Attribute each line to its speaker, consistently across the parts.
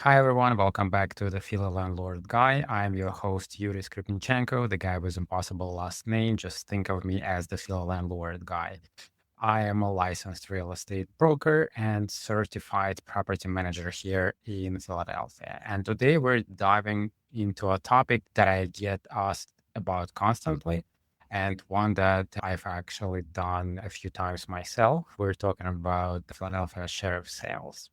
Speaker 1: Hi everyone, welcome back to the Fila Landlord Guy. I'm your host Yuri Skripnichenko, the guy with impossible last name. Just think of me as the Fila Landlord Guy. I am a licensed real estate broker and certified property manager here in Philadelphia. And today we're diving into a topic that I get asked about constantly and one that I've actually done a few times myself. We're talking about the Philadelphia sheriff sales,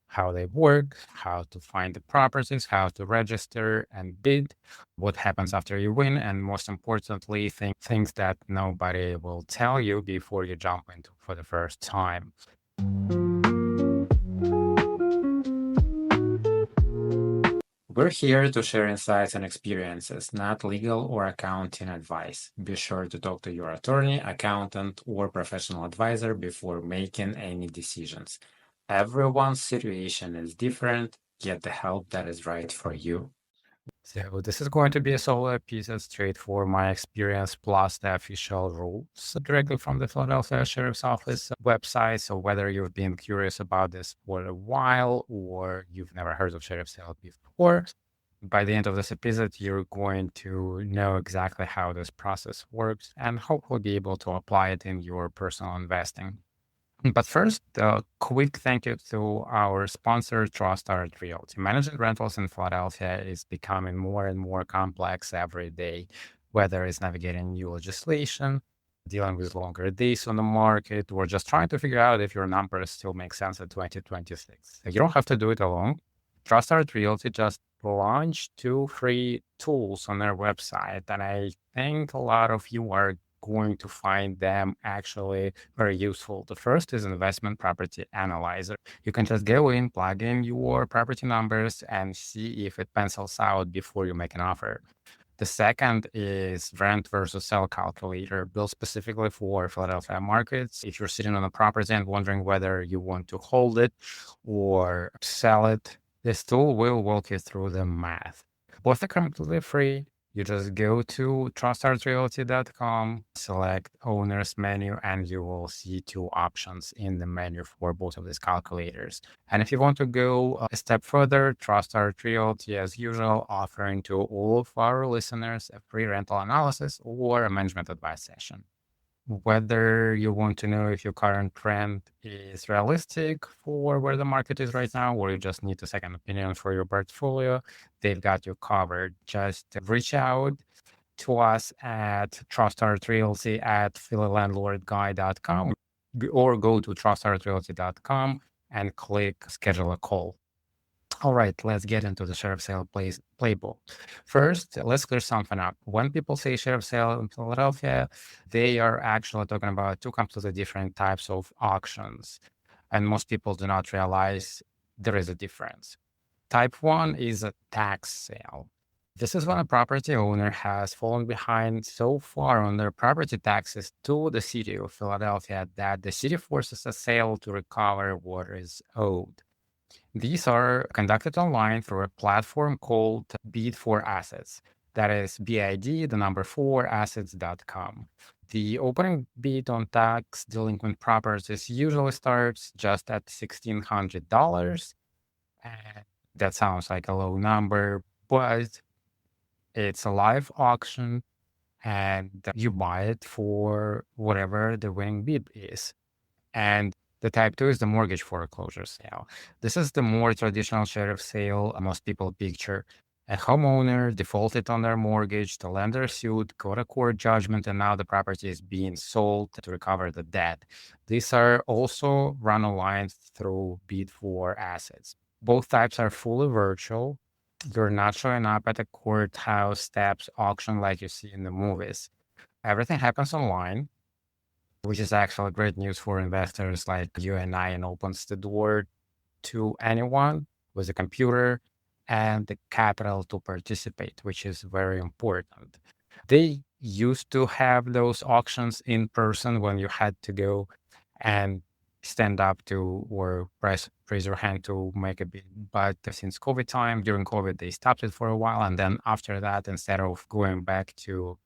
Speaker 1: how they work, how to find the properties, how to register and bid, what happens after you win, and most importantly, things that nobody will tell you before you jump into for the first time. We're here to share insights and experiences, not legal or accounting advice. Be sure to talk to your attorney, accountant, or professional advisor before making any decisions. Everyone's situation is different. Get the help that is right for you. So this is going to be a solo episode straight for my experience plus the official rules directly from the Philadelphia Sheriff's Office website. So whether you've been curious about this for a while or you've never heard of sheriff sale before, by the end of this episode, you're going to know exactly how this process works and hopefully be able to apply it in your personal investing. But first, a quick thank you to our sponsor, Trust Art Realty. Managing rentals in Philadelphia is becoming more and more complex every day, whether it's navigating new legislation, dealing with longer days on the market, or just trying to figure out if your numbers still make sense in 2026. You don't have to do it alone. Trust Art Realty just launched 2 free tools on their website, and I think a lot of you are going to find them actually very useful. The first is Investment Property Analyzer. You can just go in, plug in your property numbers, and see if it pencils out before you make an offer. The second is Rent versus Sell Calculator, built specifically for Philadelphia markets. If you're sitting on a property and wondering whether you want to hold it or sell it, this tool will walk you through the math. Both are completely free. You just go to trustartrealty.com, select owner's menu, and you will see 2 options in the menu for both of these calculators. And if you want to go a step further, Trust Art Realty, as usual, offering to all of our listeners a free rental analysis or a management advice session. Whether you want to know if your current trend is realistic for where the market is right now, or you just need a second opinion for your portfolio, they've got you covered. Just reach out to us at trustartrealty at philalandlordguy.com or go to trustartrealty.com and click schedule a call. All right, let's get into the sheriff sale playbook. First, let's clear something up. When people say sheriff sale in Philadelphia, they are actually talking about 2 completely different types of auctions. And most people do not realize there is a difference. Type 1 is a tax sale. This is when a property owner has fallen behind so far on their property taxes to the city of Philadelphia that the city forces a sale to recover what is owed. These are conducted online through a platform called Bid for Assets. That is BID, the number 4, assets.com. The opening bid on tax delinquent properties usually starts just at $1,600. And that sounds like a low number, but it's a live auction and you buy it for whatever the winning bid is. And the type 2 is the mortgage foreclosure sale. This is the more traditional sheriff sale most people picture. A homeowner defaulted on their mortgage, the lender sued, got a court judgment, and now the property is being sold to recover the debt. These are also run online through Bid for Assets. Both types are fully virtual. You're not showing up at a courthouse steps auction like you see in the movies. Everything happens online, which is actually great news for investors like you and I, and opens the door to anyone with a computer and the capital to participate, which is very important. They used to have those auctions in person when you had to go and stand up to or raise your hand to make a bid. But since COVID time, during COVID, they stopped it for a while. And then after that, instead of going back to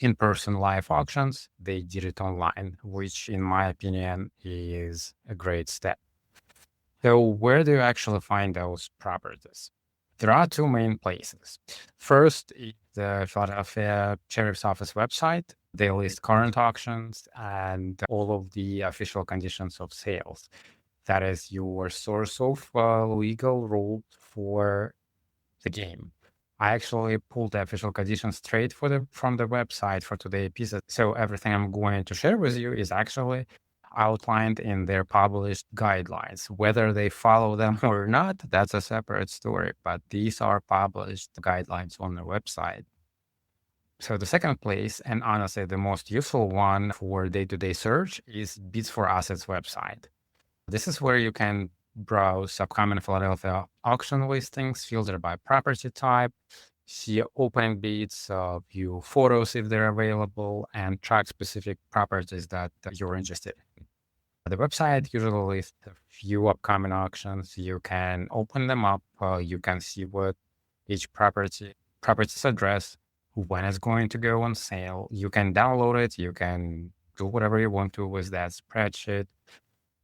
Speaker 1: in-person live auctions, they did it online, which in my opinion is a great step. So where do you actually find those properties? There are two main places. First is the Philadelphia Sheriff's Office website. They list current auctions and all of the official conditions of sales. That is your source of legal rules for the game. I actually pulled the official conditions straight from the website for today's episode. So everything I'm going to share with you is actually outlined in their published guidelines. Whether they follow them or not, that's a separate story. But these are published guidelines on their website. So the second place, and honestly the most useful one for day-to-day search, is Bids for Assets website. This is where you can browse upcoming Philadelphia auction listings, filter by property type, see open bids, view photos if they're available, and track specific properties that you're interested in. The website usually lists a few upcoming auctions. You can open them up. You can see what each property's address, when it's going to go on sale. You can download it. You can do whatever you want to with that spreadsheet.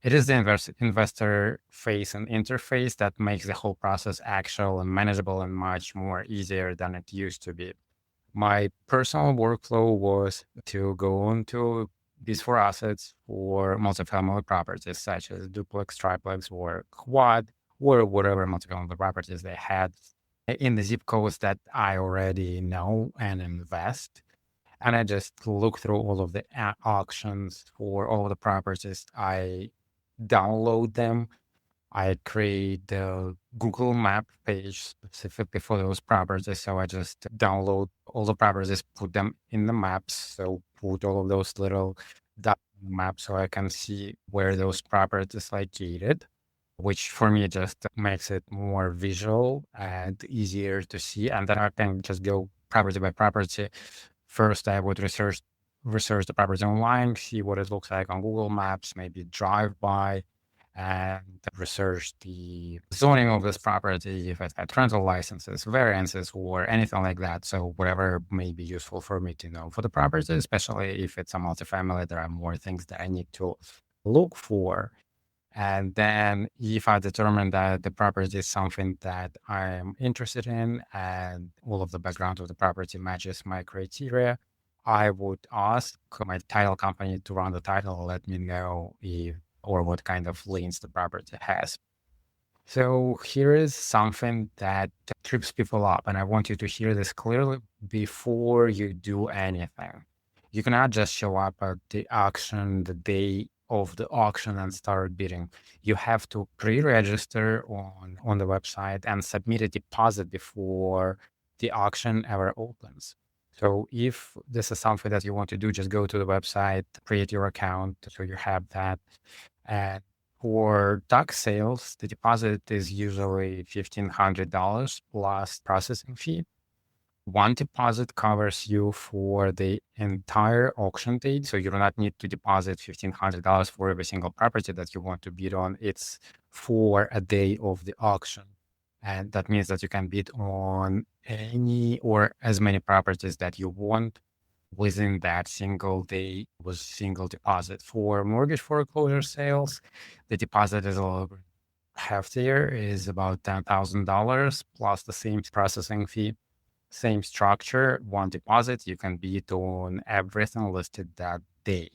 Speaker 1: It is the investor-facing interface that makes the whole process actual and manageable and much more easier than it used to be. My personal workflow was to go on to Bids for Assets for multifamily properties such as duplex, triplex, or quad, or whatever multifamily properties they had in the zip codes that I already know and invest. And I just look through all of the auctions for all of the properties. I download them. I create the Google Map page specifically for those properties. So I just download all the properties, put them in the maps. So put all of those little dot maps so I can see where those properties located, which for me just makes it more visual and easier to see. And then I can just go property by property. First, I would research the property online, see what it looks like on Google Maps, maybe drive by, and research the zoning of this property, if it had rental licenses, variances, or anything like that. So whatever may be useful for me to know for the property, especially if it's a multifamily, there are more things that I need to look for. And then if I determine that the property is something that I'm interested in and all of the background of the property matches my criteria, I would ask my title company to run the title, let me know if or what kind of liens the property has. So here is something that trips people up, and I want you to hear this clearly before you do anything. You cannot just show up at the auction the day of the auction and start bidding. You have to pre-register on the website and submit a deposit before the auction ever opens. So if this is something that you want to do, just go to the website, create your account so you have that. And for tax sales, the deposit is usually $1,500 plus processing fee. One deposit covers you for the entire auction date, so you do not need to deposit $1,500 for every single property that you want to bid on. It's for a day of the auction. And that means that you can bid on any or as many properties that you want within that single day with single deposit. For mortgage foreclosure sales, the deposit is a little bit heftier, is about $10,000 plus the same processing fee, same structure, one deposit. You can bid on everything listed that day.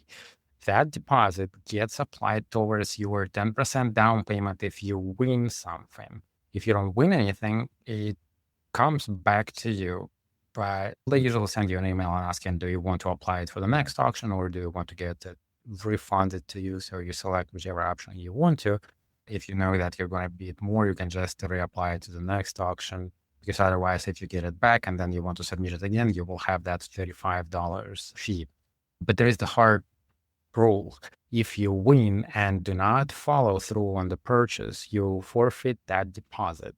Speaker 1: That deposit gets applied towards your 10% down payment if you win something. If you don't win anything, it comes back to you, but they usually send you an email asking, do you want to apply it for the next auction or do you want to get it refunded to you? So you select whichever option you want to. If you know that you're going to bid more, you can just reapply it to the next auction, because otherwise, if you get it back and then you want to submit it again, you will have that $35 fee. But there is the hard rule. If you win and do not follow through on the purchase, you forfeit that deposit.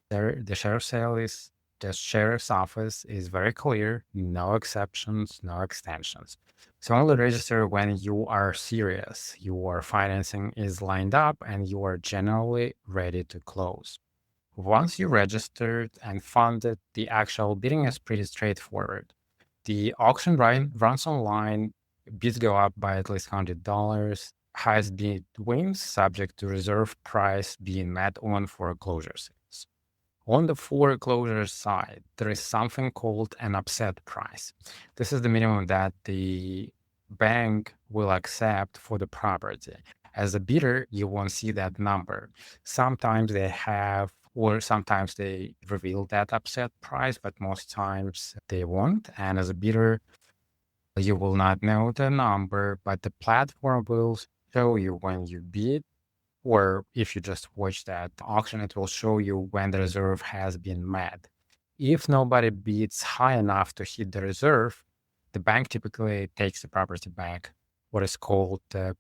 Speaker 1: The sheriff's office is very clear, no exceptions, no extensions. So only register when you are serious, your financing is lined up, and you are generally ready to close. Once you registered and funded, the actual bidding is pretty straightforward. The auction runs online, bids go up by at least $100. highest bid wins, subject to reserve price being met on foreclosure sales. On the foreclosure side, there is something called an upset price. This is the minimum that the bank will accept for the property. As a bidder, you won't see that number. Sometimes they have, or sometimes they reveal that upset price, but most times they won't. And as a bidder, you will not know the number, but the platform will show you when you bid, or if you just watch that auction, it will show you when the reserve has been met. If nobody bids high enough to hit the reserve, the bank typically takes the property back, what is called the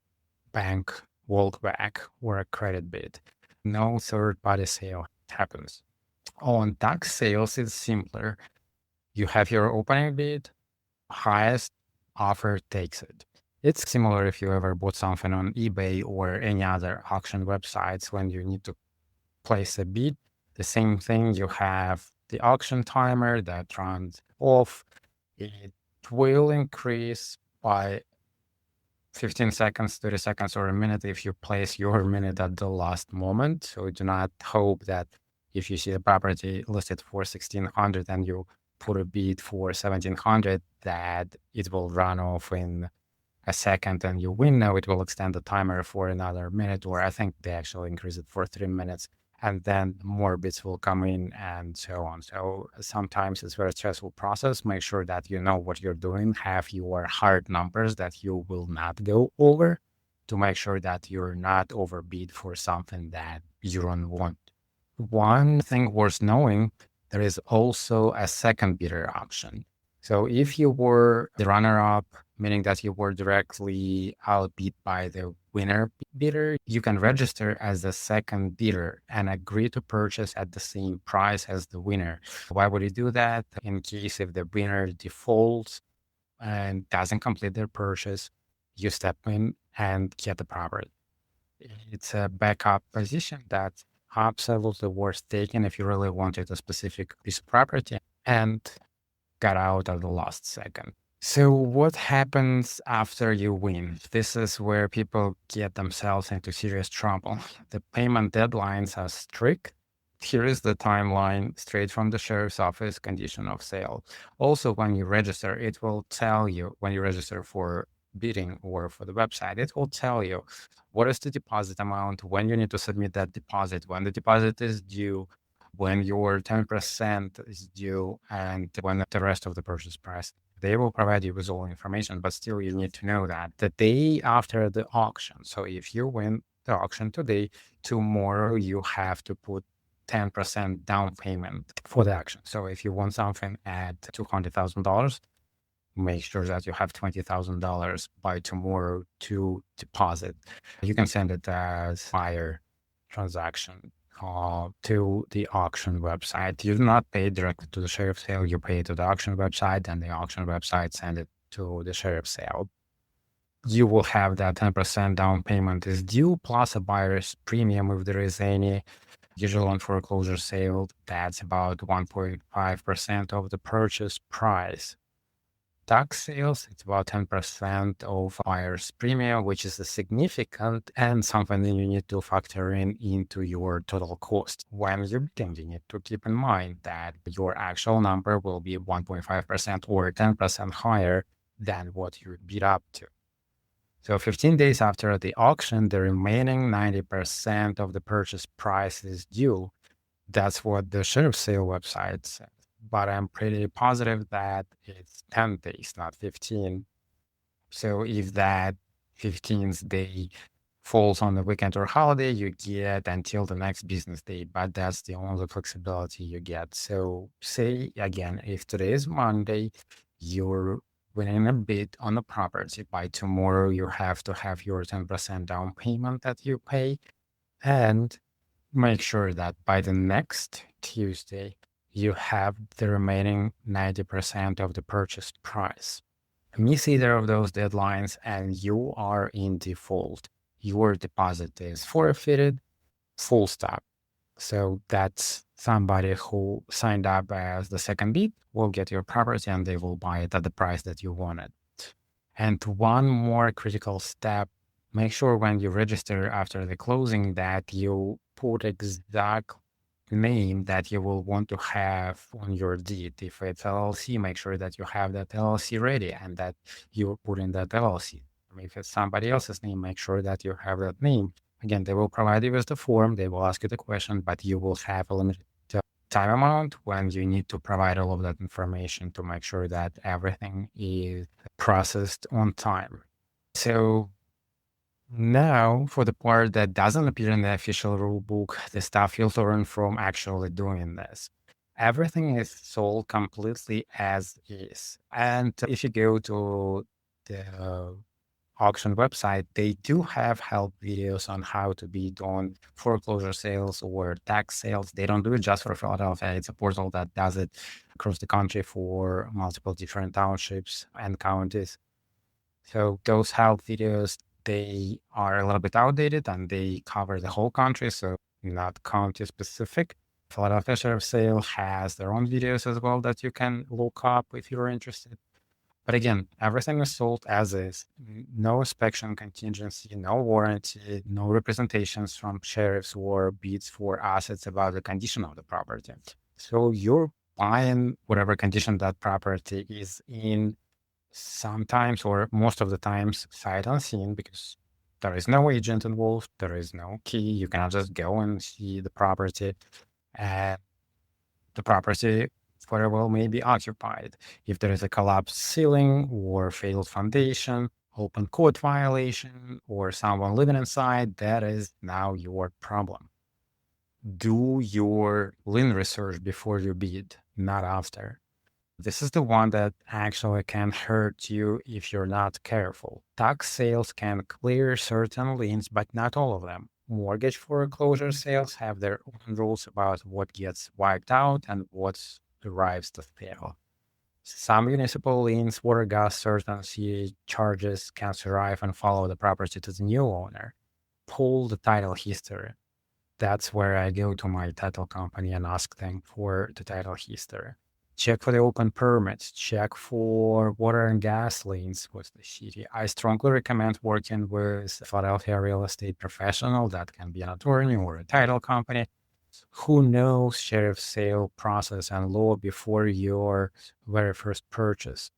Speaker 1: bank walk back or a credit bid. No third party sale happens. On tax sales, it's simpler. You have your opening bid, highest offer takes it. It's similar if you ever bought something on eBay or any other auction websites when you need to place a bid. The same thing, you have the auction timer that runs off. It will increase by 15 seconds, 30 seconds, or a minute if you place your minute at the last moment. So do not hope that if you see the property listed for 1600 and you put a bid for 1700, that it will run off in a second and you win. No, it will extend the timer for another minute, or I think they actually increase it for 3 minutes, and then more bids will come in and so on. So sometimes it's a very stressful process. Make sure that you know what you're doing, have your hard numbers that you will not go over to make sure that you're not overbid for something that you don't want. One thing worth knowing, there is also a second bidder option. So if you were the runner-up, meaning that you were directly outbid by the winner bidder, you can register as the second bidder and agree to purchase at the same price as the winner. Why would you do that? In case if the winner defaults and doesn't complete their purchase, you step in and get the property. It's a backup position that's absolutely worth taking if you really wanted a specific piece of property and got out at the last second. So what happens after you win? This is where people get themselves into serious trouble. The payment deadlines are strict. Here is the timeline straight from the sheriff's office, condition of sale. Also, when you register, it will tell you, when you register for bidding or for the website, it will tell you what is the deposit amount, when you need to submit that deposit, when the deposit is due, when your 10% is due, and when the rest of the purchase price. They will provide you with all information, but still you need to know that the day after the auction. So if you win the auction today, tomorrow you have to put 10% down payment for the auction. So if you want something at $200,000, make sure that you have $20,000 by tomorrow to deposit. You can send it as wire transaction to the auction website. You do not pay directly to the sheriff's sale. You pay to the auction website, and the auction website send it to the sheriff's sale. You will have that 10% down payment is due, plus a buyer's premium if there is any. Usually on foreclosure sale, that's about 1.5% of the purchase price. Tax sales, it's about 10% of buyer's premium, which is a significant and something that you need to factor in into your total cost. When you're bidding, you need to keep in mind that your actual number will be 1.5% or 10% higher than what you bid up to. So 15 days after the auction, the remaining 90% of the purchase price is due. That's what the sheriff's sale website says. But I'm pretty positive that it's 10 days, not 15. So if that 15th day falls on the weekend or holiday, you get until the next business day, but that's the only flexibility you get. So say again, if today is Monday, you're winning a bid on the property. By tomorrow, you have to have your 10% down payment that you pay, and make sure that by the next Tuesday, you have the remaining 90% of the purchase price. Miss either of those deadlines and you are in default. Your deposit is forfeited, full stop. So that's somebody who signed up as the second bid will get your property and they will buy it at the price that you wanted. And one more critical step Make sure when you register after the closing that you put exact name that you will want to have on your deed. If it's LLC, make sure that you have that LLC ready and that you put in that LLC. If it's somebody else's name, make sure that you have that name. Again, they will provide you with the form, they will ask you the question, but you will have a limited time amount when you need to provide all of that information to make sure that everything is processed on time. So now, for the part that doesn't appear in the official rule book, the stuff you'll learn from actually doing this. Everything is sold completely as is. And if you go to the auction website, they do have help videos on how to be done foreclosure sales or tax sales. They don't do it just for Philadelphia. It's a portal that does it across the country for multiple different townships and counties. So those help videos, they are a little bit outdated and they cover the whole country, so not county specific. Philadelphia Sheriff Sale has their own videos as well that you can look up if you're interested. But again, everything is sold as is. No inspection contingency, no warranty, no representations from sheriffs or bids for assets about the condition of the property. So you're buying whatever condition that property is in, sometimes or most of the times sight unseen, because there is no agent involved, there is no key. You cannot just go and see the property. And the property very well may be occupied. If there is a collapsed ceiling or failed foundation, open code violation, or someone living inside, that is now your problem. Do your lien research before you bid, not after. This is the one that actually can hurt you if you're not careful. Tax sales can clear certain liens, but not all of them. Mortgage foreclosure sales have their own rules about what gets wiped out and what arrives to sale. Some municipal liens, water, gas, certain CA charges can survive and follow the property to the new owner. Pull the title history. That's where I go to my title company and ask them for the title history. Check for the open permits, check for water and gas liens with the city. I strongly recommend working with a Philadelphia real estate professional. That can be an attorney or a title company who knows sheriff sale process and law before your very first purchase.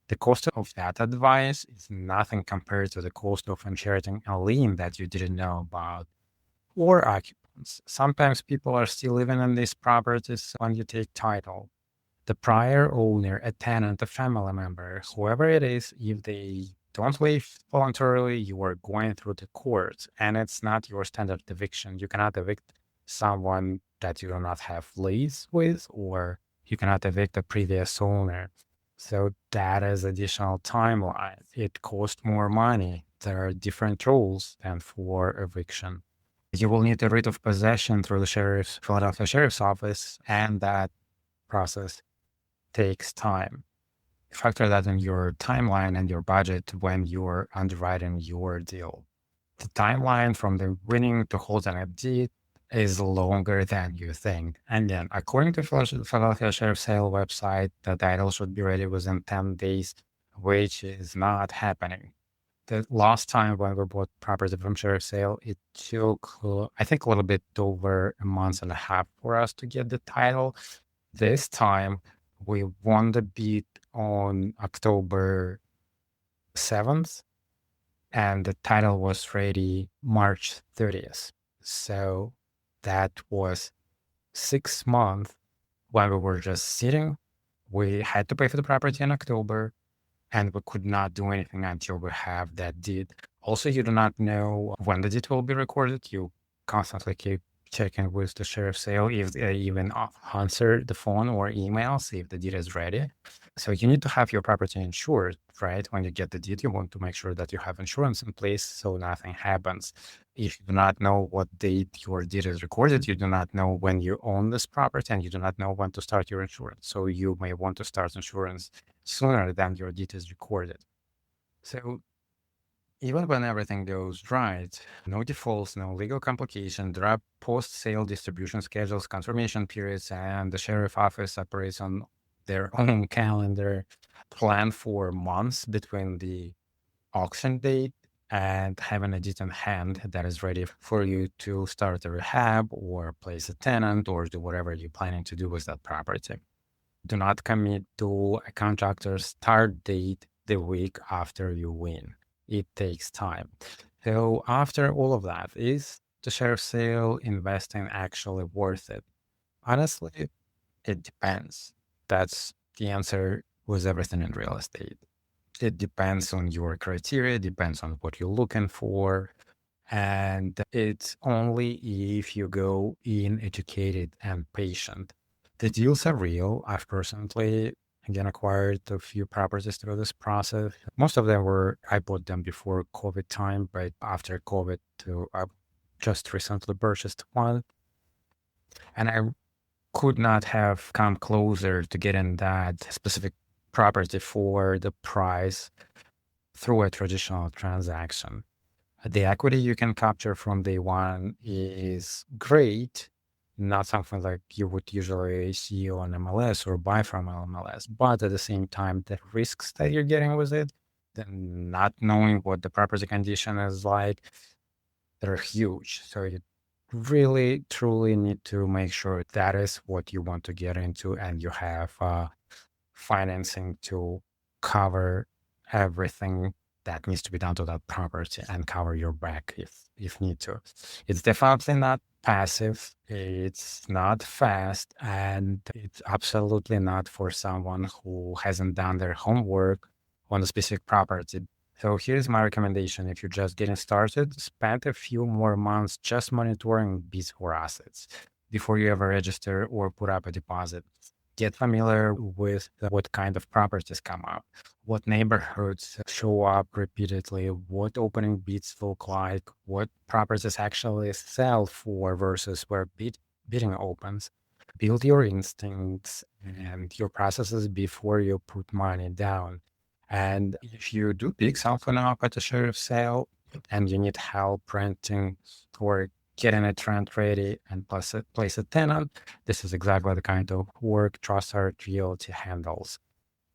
Speaker 1: The cost of that advice is nothing compared to the cost of inheriting a lien that you didn't know about, or occupants. Sometimes people are still living in these properties when you take title. The prior owner, a tenant, a family member, whoever it is, if they don't leave voluntarily, you are going through the courts, and it's not your standard eviction. You cannot evict someone that you do not have lease with, or you cannot evict the previous owner. So that is additional timeline. It costs more money. There are different rules than for eviction. You will need a writ of possession through the Philadelphia Sheriff's Office, and that process takes time. Factor that in your timeline and your budget when you're underwriting your deal. The timeline from the winning to holding a deed is longer than you think. And then, according to Philadelphia Sheriff Sale website, the title should be ready within 10 days, which is not happening. The last time when we bought property from Sheriff Sale, it took, I think, a little bit over a month and a half for us to get the title. This time, we won the bid on October 7th, and the title was ready March 30th. So that was 6 months when we were just sitting. We had to pay for the property in October, and we could not do anything until we have that deed. Also, you do not know when the deed will be recorded. You constantly keep checking with the sheriff's sale if they even answer the phone or emails if the deed is ready. So you need to have your property insured, right? When you get the deed, you want to make sure that you have insurance in place so nothing happens. If you do not know what date your deed is recorded, you do not know when you own this property, and you do not know when to start your insurance. So you may want to start insurance sooner than your deed is recorded. So even when everything goes right, no defaults, no legal complication, there are post-sale distribution schedules, confirmation periods, and the sheriff office operates on their own calendar, planned for months between the auction date and having a deed in hand that is ready for you to start a rehab or place a tenant or do whatever you're planning to do with that property. Do not commit to a contractor's start date the week after you win. It takes time. So after all of that, is the share sale investing actually worth it? Honestly, it depends. That's the answer with everything in real estate. It depends on your criteria, depends on what you're looking for. And it's only if you go in educated and patient. The deals are real. I've personally, again, acquired a few properties through this process. Most of them I bought them before COVID time, but after COVID, I just recently purchased one. And I could not have come closer to getting that specific property for the price through a traditional transaction. The equity you can capture from day one is great, not something like you would usually see on MLS or buy from MLS. But at the same time, the risks that you're getting with it, then not knowing what the property condition is like, they're huge. So you really, truly need to make sure that is what you want to get into and you have financing to cover everything that needs to be done to that property and cover your back if need to. It's definitely not passive. It's not fast, and it's absolutely not for someone who hasn't done their homework on a specific property. So here's my recommendation. If you're just getting started, spend a few more months just monitoring bids for assets before you ever register or put up a deposit. Get familiar with what kind of properties come up, what neighborhoods show up repeatedly, what opening bids look like, what properties actually sell for versus where bidding opens. Build your instincts and your processes before you put money down. And if you do pick something up at a sheriff sale and you need help renting or getting a rent ready and place a tenant, this is exactly the kind of work TrustArt Realty handles.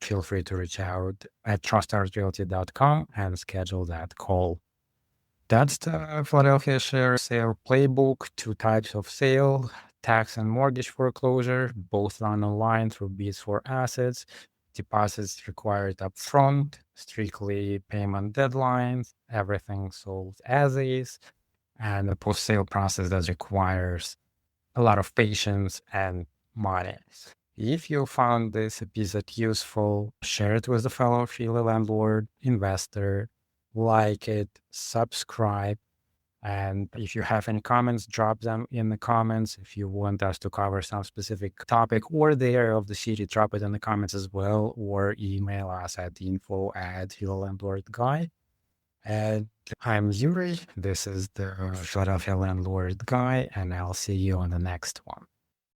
Speaker 1: Feel free to reach out at trustartrealty.com and schedule that call. That's the Philadelphia share sale playbook. 2 types of sale, tax and mortgage foreclosure, both done online through bids for assets. Deposits required upfront, strictly payment deadlines, everything sold as is, and the post-sale process that requires a lot of patience and money. If you found this episode useful, share it with a fellow Philly landlord, investor, like it, subscribe, and if you have any comments, drop them in the comments. If you want us to cover some specific topic or the area of the city, drop it in the comments as well, or email us at info@philalandlordguy. And I'm Yuri. This is the Philadelphia Landlord Guy, and I'll see you on the next one.